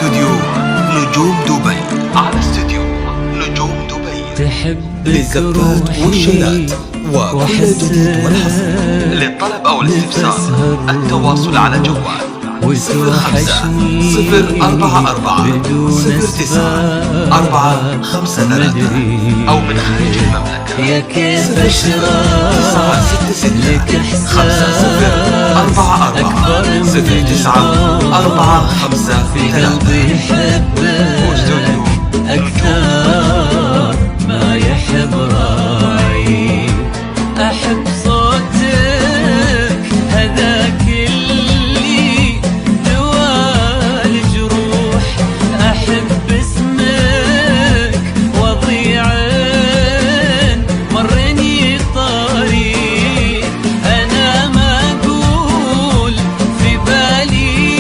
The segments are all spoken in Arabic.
استوديو نجوم دبي. على استوديو نجوم دبي تحبك للزفات والشيلات وكل الجديد والحصري. للطلب أو الاستفسار التواصل على جوال 05-044-09-453 أو من خارج المملكة يا كيف اشرح 966-44-09-453 قلبي يحبك أكثر ما يحب راعي. أحب صوتك هذاك اللي دوا الجروح. أحب اسمك وضيعين مرني طريق. أنا ما أقول في بالي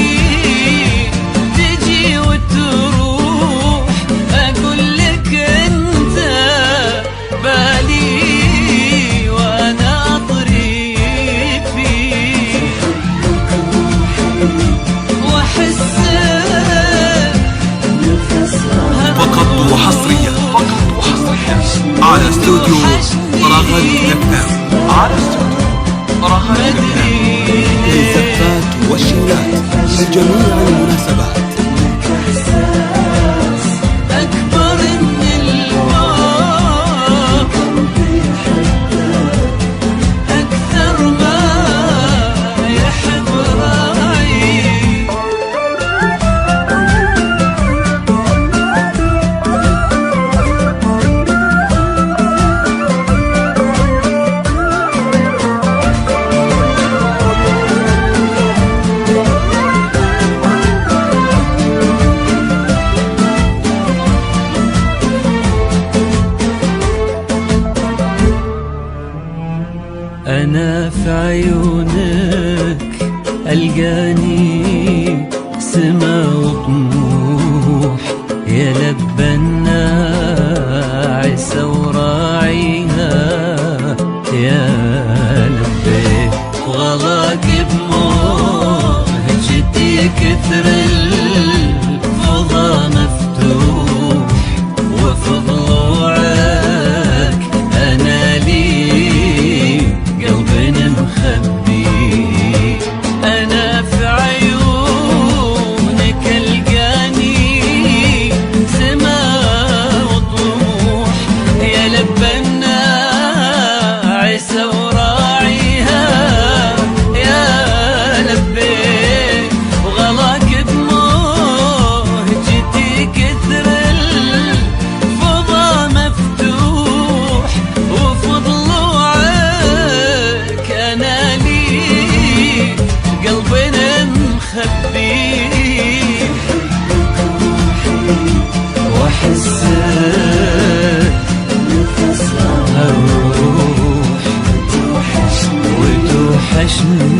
تجي وتروح. أقول لك أنت بالي وأنا أطريق فيك وأحسك فقط وحصريا على استوديو رغد FM. على استوديو رغد FM للزفات والشيلات لجميع المناسبات. أكبر من الموت أكثر ما يحب راعي. أنا في عيونك ألقاني سما وطموح. يا لبى الناعسة وراعيها يا لبي وغلاك بموجتي كثر الفضا مفتوح. وفي ضلوعك أنا لي قلبنا مخبي. أنا في عيونك ألقاني سما وطموح. يا لبى الناعسة وراعيها يا لبي وغلاك بموجتي كثر الفضا مفتوح. وفي ضلوعك أنا لي قلبنا مخبي وأحسك أروح وتوحشني